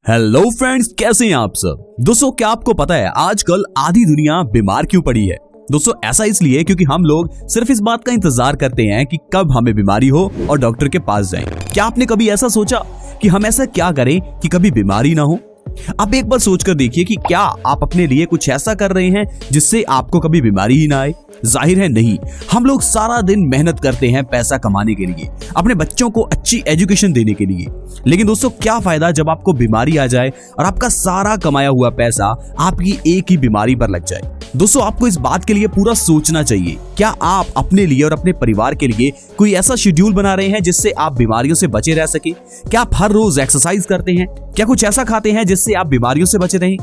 Hello friends, कैसे हैं आप सब। दोस्तों, क्या आपको पता है आजकल आधी दुनिया बीमार क्यों पड़ी है। दोस्तों, ऐसा इसलिए क्योंकि हम लोग सिर्फ इस बात का इंतजार करते हैं कि कब हमें बीमारी हो और डॉक्टर के पास जाएं। क्या आपने कभी ऐसा सोचा कि हम ऐसा क्या करें कि कभी बीमारी ना हो। आप एक बार सोचकर देखिए कि क्या आप अपने लिए कुछ ऐसा कर रहे हैं जिससे आपको कभी बीमारी ही ना आए। जाहिर है नहीं। हम लोग सारा दिन मेहनत करते हैं पैसा कमाने के लिए, अपने बच्चों को अच्छी एजुकेशन देने के लिए। लेकिन दोस्तों, क्या फायदा जब आपको बीमारी आ जाए और आपका सारा कमाया हुआ पैसा आपकी एक ही बीमारी पर लग जाए। दोस्तों, आपको इस बात के लिए पूरा सोचना चाहिए। क्या आप अपने लिए और अपने परिवार के लिए कोई ऐसा शेड्यूल बना रहे हैं जिससे आप बीमारियों से बचे रह सके। क्या आप हर रोज एक्सरसाइज करते हैं। क्या कुछ ऐसा खाते हैं जिससे आप बीमारियों से बचे रहें।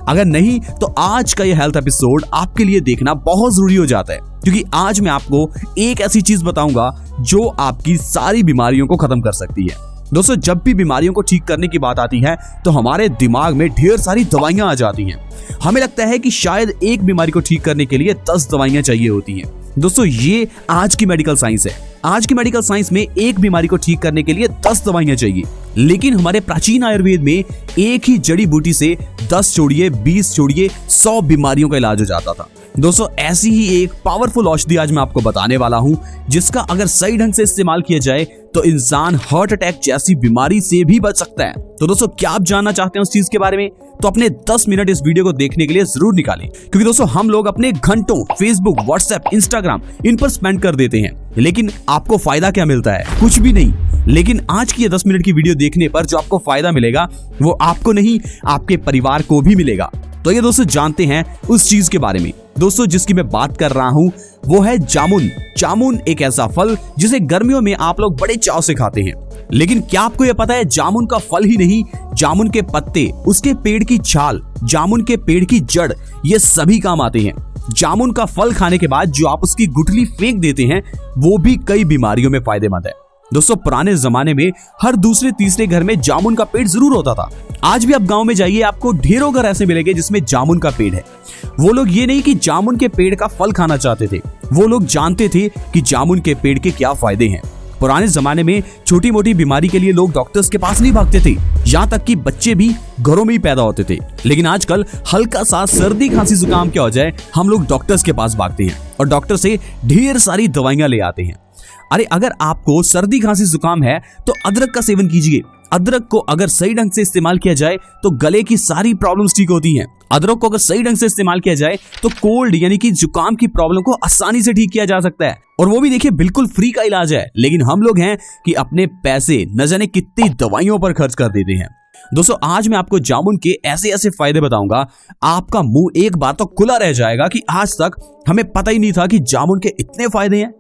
अगर नहीं तो आज का ये हेल्थ एपिसोड आपके लिए देखना बहुत जरूरी हो जाता है, क्योंकि आज मैं आपको एक ऐसी चीज बताऊंगा जो आपकी सारी बीमारियों को खत्म कर सकती है। दोस्तों, जब भी बीमारियों को ठीक करने की बात आती है तो हमारे दिमाग में ढेर सारी दवाइयां आ जाती हैं। हमें लगता है कि शायद एक बीमारी को ठीक करने के लिए 10 दवाइयां चाहिए होती हैं। दोस्तों, ये आज की मेडिकल साइंस है। आज की मेडिकल साइंस में एक बीमारी को ठीक करने के लिए 10 दवाइयां चाहिए, लेकिन हमारे प्राचीन आयुर्वेद में एक ही जड़ी बूटी से 10 छोड़िए 20 छोड़िए 100 बीमारियों का इलाज हो जाता था। दोस्तों, ऐसी ही एक पावरफुल औषधि आज मैं आपको बताने वाला हूं, जिसका अगर सही ढंग से इस्तेमाल किया जाए तो इंसान हार्ट अटैक जैसी बीमारी से भी बच सकता है। तो दोस्तों, क्या आप जानना चाहते हैं उस चीज के बारे में, तो अपने 10 मिनट इस वीडियो को देखने के लिए जरूर निकालें, क्योंकि दोस्तों हम लोग अपने घंटों फेसबुक, व्हाट्सएप, इंस्टाग्राम इन पर स्पेंड कर देते हैं, लेकिन आपको फायदा क्या मिलता है? कुछ भी नहीं। लेकिन आज की ये 10 मिनट की वीडियो देखने पर जो आपको फायदा मिलेगा वो आपको नहीं, आपके परिवार को भी मिलेगा। तो ये दोस्तों जानते हैं उस चीज के बारे में। दोस्तों, जिसकी मैं बात कर रहा हूं वो है जामुन। जामुन एक ऐसा फल जिसे गर्मियों में आप लोग बड़े चाव से खाते हैं। लेकिन क्या आपको यह पता है, जामुन का फल ही नहीं, जामुन के पत्ते, उसके पेड़ की छाल, जामुन के पेड़ की जड़, ये सभी काम आते हैं। जामुन का फल खाने के बाद जो आप उसकी गुठली फेंक देते हैं वो भी कई बीमारियों में फायदेमंद है। दोस्तों, पुराने जमाने में हर दूसरे तीसरे घर में जामुन का पेड़ जरूर होता था। आज भी आप गांव में जाइए, आपको ढेरों घर ऐसे मिलेंगे जिसमें जामुन का पेड़ है। वो लोग ये नहीं कि जामुन के पेड़ का फल खाना चाहते थे, वो लोग जानते थे कि जामुन के पेड़ के क्या फायदे हैं। पुराने जमाने में छोटी मोटी बीमारी के लिए लोग डॉक्टर्स के पास नहीं भागते थे, यहाँ तक कि बच्चे भी घरों में ही पैदा होते थे। लेकिन आजकल हल्का सा सर्दी खांसी जुकाम क्या हो जाए, हम लोग डॉक्टर्स के पास भागते हैं और डॉक्टर से ढेर सारी दवाइयां ले आते हैं। अरे, अगर आपको सर्दी खांसी जुकाम है तो अदरक का सेवन कीजिए। अदरक को अगर सही ढंग से इस्तेमाल किया जाए तो गले की सारी प्रॉब्लम्स ठीक होती हैं। अदरक को अगर सही ढंग से इस्तेमाल किया जाए तो कोल्ड यानी कि जुकाम की प्रॉब्लम को आसानी से ठीक किया जा सकता है, और वो भी देखिए बिल्कुल फ्री का इलाज है। लेकिन हम लोग हैं कि अपने पैसे न जाने कितनी दवाइयों पर खर्च कर देते हैं। दोस्तों, आज मैं आपको जामुन के ऐसे ऐसे फायदे बताऊंगा, आपका मुंह एक बार तो खुला रह जाएगा कि आज तक हमें पता ही नहीं था कि जामुन के इतने फायदे हैं।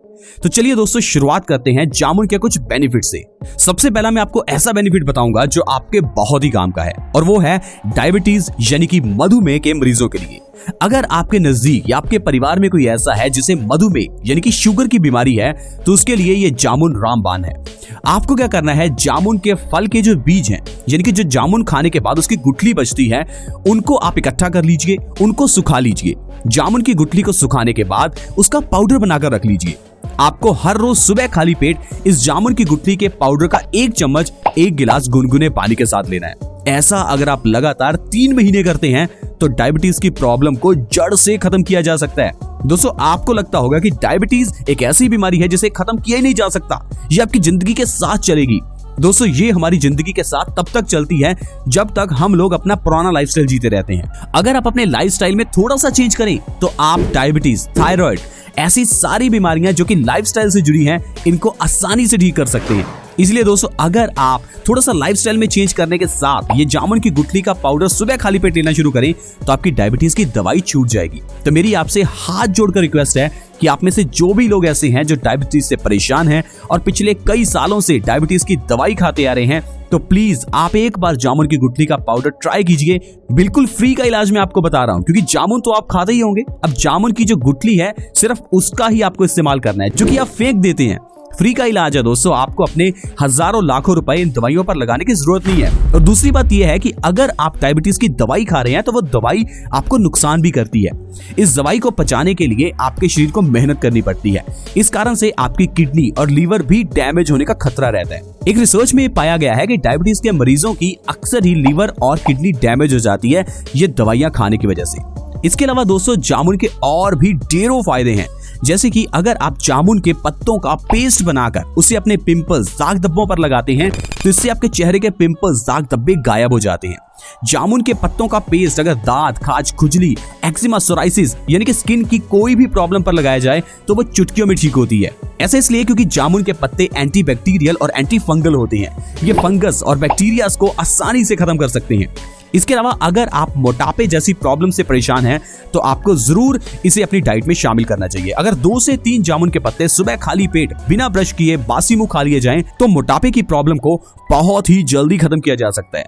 तो चलिए दोस्तों, शुरुआत करते हैं जामुन के कुछ बेनिफिट से। सबसे पहला मैं आपको ऐसा बेनिफिट बताऊंगा जो आपके बहुत ही काम का है, और वो है डायबिटीज यानी कि मधुमेह के मरीजों के लिए। अगर आपके नजदीक या आपके परिवार में कोई ऐसा है जिसे मधुमेह यानी कि शुगर की बीमारी है, तो उसके लिए ये जामुन रामबाण है। आपको क्या करना है, जामुन के फल के जो बीज हैं, यानी कि जो जामुन खाने के बाद उसकी गुठली बचती है, उनको आप इकट्ठा कर लीजिए, उनको सुखा लीजिए। जामुन की गुठली को सुखाने के बाद उसका पाउडर बनाकर रख लीजिए। आपको हर रोज सुबह खाली पेट इस जामुन की गुठली के पाउडर का 1 चम्मच 1 गिलास गुनगुने पानी के साथ लेना है। ऐसा अगर आप लगातार 3 महीने करते हैं तो डायबिटीज की प्रॉब्लम को जड़ से खत्म किया जा सकता है। दोस्तों, आपको लगता होगा कि डायबिटीज एक ऐसी बीमारी है जिसे खत्म किया ही नहीं जा सकता, ये आपकी जिंदगी के साथ चलेगी। दोस्तों, ये हमारी जिंदगी के साथ तब तक चलती है जब तक हम लोग अपना पुराना लाइफस्टाइल जीते रहते हैं। अगर आप अपने लाइफस्टाइल में थोड़ा सा चेंज करें तो आप डायबिटीज, थायराइड, ऐसी सारी बीमारियां जो कि लाइफस्टाइल से जुड़ी हैं, इनको आसानी से ठीक कर सकते हैं। इसलिए दोस्तों, अगर आप थोड़ा सा लाइफस्टाइल में चेंज करने के साथ ये जामुन की गुठली का पाउडर सुबह खाली पेट लेना शुरू करें तो आपकी डायबिटीज की दवाई छूट जाएगी। तो मेरी आपसे हाथ जोड़कर रिक्वेस्ट है कि आप में से जो भी लोग ऐसे हैं जो डायबिटीज से परेशान हैं और पिछले कई सालों से डायबिटीज की दवाई खाते आ रहे हैं, तो प्लीज आप एक बार जामुन की गुठली का पाउडर ट्राई कीजिए। बिल्कुल फ्री का इलाज मैं आपको बता रहा हूं, क्योंकि जामुन तो आप खाते ही होंगे। अब जामुन की जो गुठली है सिर्फ उसका ही आपको इस्तेमाल करना है, जो कि आप फेंक देते हैं। फ्री का इलाज है दोस्तों, आपको अपने हजारों लाखों रुपए इन दवाइयों पर लगाने की जरूरत नहीं है। और दूसरी बात यह है कि अगर आप डायबिटीज की दवाई खा रहे हैं तो वो दवाई आपको नुकसान भी करती है। इस दवाई को पचाने के लिए आपके शरीर को मेहनत करनी पड़ती है। इस कारण से आपकी किडनी और लीवर भी डैमेज होने का खतरा रहता है। एक रिसर्च में पाया गया है कि डायबिटीज के मरीजों की अक्सर ही लीवर और किडनी डैमेज हो जाती है ये दवाइयां खाने की वजह से। इसके अलावा दोस्तों जामुन के और भी ढेरों फायदे हैं, जैसे कि अगर आप जामुन के पत्तों का पेस्ट बनाकर उसे अपने पिंपल्स, दाग धब्बों पर लगाते हैं तो इससे आपके चेहरे के पिंपल्स, दाग धब्बे गायब हो जाते हैं। जामुन के पत्तों का पेस्ट अगर दांत, खाज, खुजली, एक्जिमा, सोराइसिस यानी कि स्किन की कोई भी प्रॉब्लम पर लगाया जाए तो वो चुटकियों में ठीक होती है। ऐसा इसलिए क्योंकि जामुन के पत्ते एंटी बैक्टीरियल और एंटी फंगल होते हैं। ये फंगस और बैक्टीरिया को आसानी से खत्म कर सकते हैं। इसके अलावा अगर आप मोटापे जैसी प्रॉब्लम से परेशान हैं तो आपको जरूर इसे अपनी डाइट में शामिल करना चाहिए। अगर 2 से 3 जामुन के पत्ते सुबह खाली पेट बिना ब्रश किए बासी मुंह खा लिए जाएं तो मोटापे की प्रॉब्लम को बहुत ही जल्दी खत्म किया जा सकता है।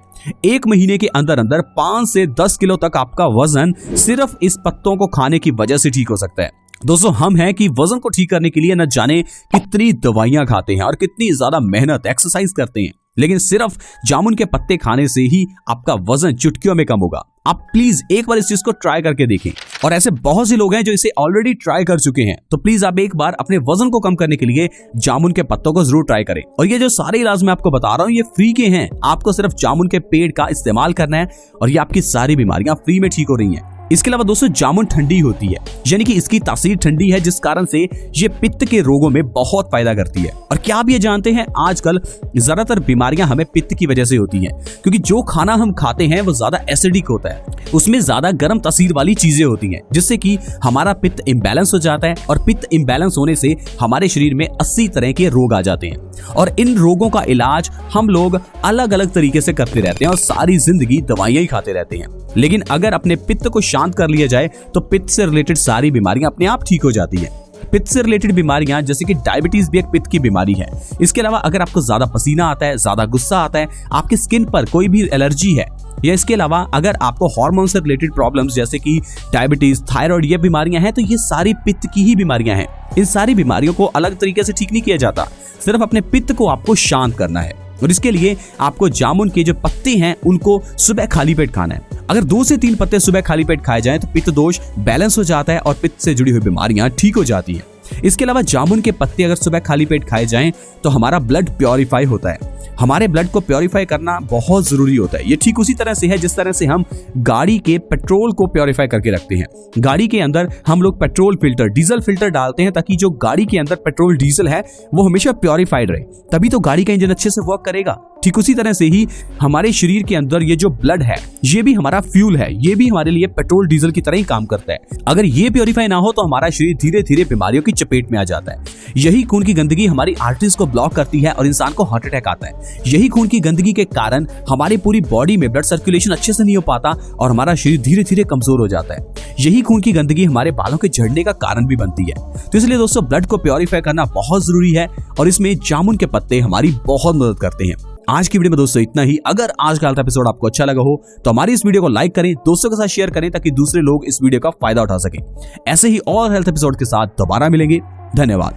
1 महीने के अंदर अंदर 5 से 10 किलो तक आपका वजन सिर्फ इस पत्तों को खाने की वजह से ठीक हो सकता है। दोस्तों हम हैं कि वजन को ठीक करने के लिए न जाने कितनी दवाइयां खाते हैं और कितनी ज्यादा मेहनत, एक्सरसाइज करते हैं, लेकिन सिर्फ जामुन के पत्ते खाने से ही आपका वजन चुटकियों में कम होगा। आप प्लीज एक बार इस चीज को ट्राई करके देखें। और ऐसे बहुत से लोग हैं जो इसे ऑलरेडी ट्राई कर चुके हैं, तो प्लीज आप एक बार अपने वजन को कम करने के लिए जामुन के पत्तों को जरूर ट्राई करें। और ये जो सारे इलाज मैं आपको बता रहा हूँ ये फ्री के हैं। आपको सिर्फ जामुन के पेड़ का इस्तेमाल करना है और ये आपकी सारी बीमारियां फ्री में ठीक हो रही हैं। इसके अलावा दोस्तों जामुन ठंडी होती है, यानी कि इसकी तासीर ठंडी है, जिस कारण से ये पित्त के रोगों में बहुत फायदा करती है। और क्या आप ये जानते हैं आजकल ज्यादातर बीमारियां हमें पित्त की वजह से होती हैं, क्योंकि जो खाना हम खाते हैं वो ज्यादा एसिडिक होता है, उसमें ज्यादा गर्म तासीर वाली चीजें होती हैं, जिससे कि हमारा पित्त इम्बैलेंस हो जाता है। और पित्त इम्बैलेंस होने से हमारे शरीर में 80 तरह के रोग आ जाते हैं। और इन रोगों का इलाज हम लोग अलग अलग तरीके से करते रहते हैं और सारी जिंदगी दवाइयां ही खाते रहते हैं। लेकिन अगर अपने पित्त को शांत कर लिया जाए तो पित्त से रिलेटेड सारी बीमारियां अपने आप ठीक हो जाती हैं। पित्त से रिलेटेड बीमारियां जैसे कि डायबिटीज भी एक पित्त की बीमारी है। इसके अलावा अगर आपको ज्यादा पसीना आता है, ज्यादा गुस्सा आता है, आपकी स्किन पर कोई भी एलर्जी है, या इसके अलावा अगर आपको हार्मोन से रिलेटेड प्रॉब्लम्स जैसे कि डायबिटीज, थायराइड ये बीमारियां हैं, तो ये सारी पित्त की ही बीमारियां हैं। इन सारी बीमारियों को अलग तरीके से ठीक नहीं किया जाता, सिर्फ अपने पित्त को आपको शांत करना है। और इसके लिए आपको जामुन के जो पत्ते हैं उनको सुबह खाली पेट खाना है। अगर 2 से 3 पत्ते सुबह खाली पेट खाए जाएं तो पित्त दोष बैलेंस हो जाता है और पित्त से जुड़ी हुई बीमारियां ठीक हो जाती हैं। इसके अलावा जामुन के पत्ते अगर सुबह खाली पेट खाए जाएं तो हमारा ब्लड प्योरीफाई होता है। हमारे ब्लड को प्योरीफाई करना बहुत जरूरी होता है। ये ठीक उसी तरह से है जिस तरह से हम गाड़ी के पेट्रोल को प्योरीफाई करके रखते हैं। गाड़ी के अंदर हम लोग पेट्रोल फिल्टर, डीजल फिल्टर डालते हैं ताकि जो गाड़ी के अंदर पेट्रोल डीजल है वो हमेशा प्योरीफाइड रहे, तभी तो गाड़ी का इंजन अच्छे से वर्क करेगा। ठीक उसी तरह से ही हमारे शरीर के अंदर ये जो ब्लड है ये भी हमारा फ्यूल है, ये भी हमारे लिए पेट्रोल डीजल की तरह ही काम करता है। अगर ये प्योरीफाई ना हो तो हमारा शरीर धीरे धीरे बीमारियों की चपेट में आ जाता है। यही खून की गंदगी हमारी आर्टरीज को ब्लॉक करती है और इंसान को हार्ट अटैक आता है। यही खून की गंदगी के कारण हमारी पूरी बॉडी में ब्लड सर्कुलेशन अच्छे से नहीं हो पाता और हमारा शरीर धीरे धीरे कमजोर हो जाता है। यही खून की गंदगी हमारे बालों के झड़ने का कारण भी बनती है। तो इसलिए दोस्तों ब्लड को प्योरीफाई करना बहुत जरूरी है और इसमें जामुन के पत्ते हमारी बहुत मदद करते हैं। आज की वीडियो में दोस्तों इतना ही। अगर आज का एपिसोड आपको अच्छा लगा हो तो हमारी इस वीडियो को लाइक करें, दोस्तों के साथ शेयर करें ताकि दूसरे लोग इस वीडियो का फायदा उठा सकें। ऐसे ही और हेल्थ एपिसोड के साथ दोबारा मिलेंगे। धन्यवाद।